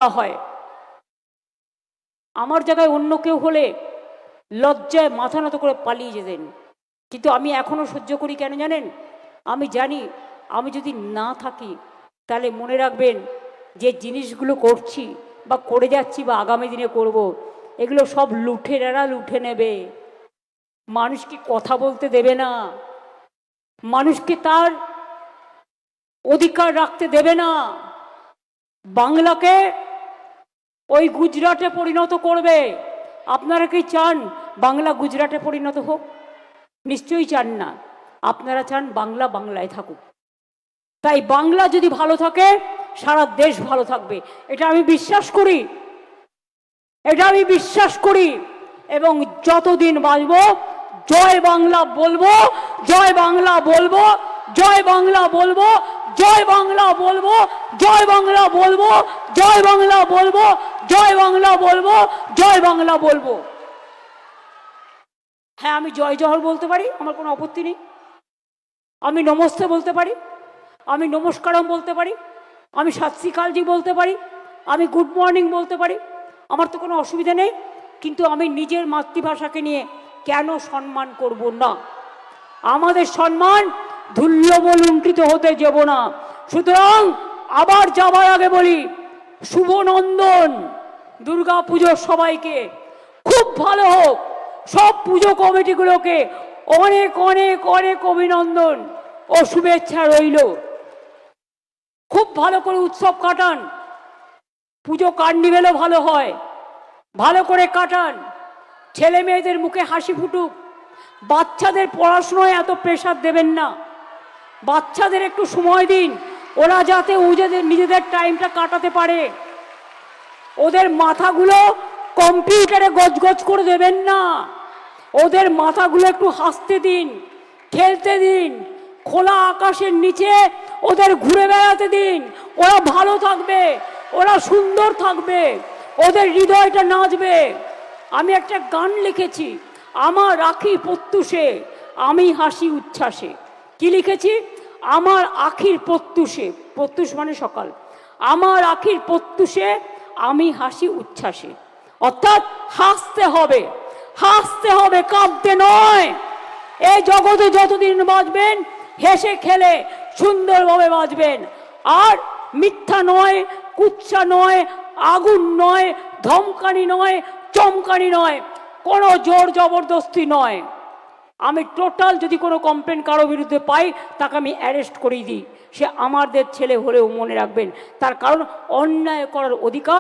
হয়। আমার জায়গায় অন্য কেউ হলে লজ্জায় মাথা নত করে পালিয়ে যেতেন, কিন্তু আমি এখনো সহ্য করি। কেন জানেন? আমি জানি আমি যদি না থাকি তাহলে মনে রাখবেন যে জিনিসগুলো করছি বা করে যাচ্ছি বা আগামী দিনে করব, এগুলো সব লুঠেরারা লুঠে নেবে। মানুষকে কথা বলতে দেবে না, মানুষকে তার অধিকার রাখতে দেবে না। বাংলাকে ওই গুজরাটে পরিণত করবে। আপনারা কি চান বাংলা গুজরাটে পরিণত হোক? নিশ্চয়ই চান না। আপনারা চান বাংলা বাংলায় থাকুক। তাই বাংলা যদি ভালো থাকে সারা দেশ ভালো থাকবে, এটা আমি বিশ্বাস করি, এটা আমি বিশ্বাস করি। এবং যতদিন বাঁচব জয় বাংলা বলবো, জয় বাংলা বলবো, জয় বাংলা বলবো, জয় বাংলা বলবো, জয় বাংলা বলবো, জয় বাংলা বলবো, জয় বাংলা বলবো, জয় বাংলা বলবো। হ্যাঁ, আমি জয় জহর বলতে পারি, আমার কোনো আপত্তি নেই। আমি নমস্তে বলতে পারি, আমি নমস্কারম বলতে পারি, আমি সত শ্রী আকালজি বলতে পারি, আমি গুড মর্নিং বলতে পারি, আমার তো কোনো অসুবিধা নেই। কিন্তু আমি নিজের মাতৃভাষাকে নিয়ে কেন সম্মান করব না? আমাদের সম্মান ধুল্যবল লুণ্ঠিত হতে যাব না। সুতরাং আবার যাবার আগে বলি, শুভ নন্দন দুর্গা পুজোর সবাইকে। খুব ভালো হোক, সব পুজো কমিটিগুলোকে অনেক অনেক অনেক অভিনন্দন ও শুভেচ্ছা রইল। খুব ভালো করে উৎসব কাটান, পুজো কার্নিভেলও ভালো হয়, ভালো করে কাটান। ছেলে মেয়েদের মুখে হাসি ফুটুক। বাচ্চাদের পড়াশোনায় এত প্রেশার দেবেন না, বাচ্চাদের একটু সময় দিন, ওরা যাতে নিজেদের টাইমটা কাটাতে পারে। ওদের মাথাগুলো কম্পিউটারে গজগজ করে দেবেন না, ওদের মাথাগুলো একটু হাসতে দিন, খেলতে দিন, খোলা আকাশের নিচে ওদের ঘুরে বেড়াতে দিন। ওরা ভালো থাকবে, ওরা সুন্দর থাকবে, ওদের হৃদয়টা নাচবে। আমি একটা গান লিখেছি, আমার আখি প্রত্যুষে আমি হাসি উচ্ছ্বাসে। কি লিখেছি? আমার আখির প্রত্যুষে, প্রত্যুষ মানে সকাল, আমার আখির প্রত্যুষে আমি হাসি উচ্ছ্বাসে। অর্থাৎ হাসতে হবে, হাসতে হবে, কাঁদতে নয়। এই জগতে যতদিন বাঁচবেন হেসে খেলে সুন্দরভাবে বাঁচবেন। আর মিথ্যা নয়, কুৎসা নয়, আগুন নয়, ধমকানি নয়, চমকানি নয়, কোনো জোর জবরদস্তি নয়। আমি টোটাল যদি কোনো কমপ্লেন কারো বিরুদ্ধে পাই তাকে আমি অ্যারেস্ট করিয়ে দিই। সে আমাদের ছেলে হলেও মনে রাখবেন, তার কারণ অন্যায় করার অধিকার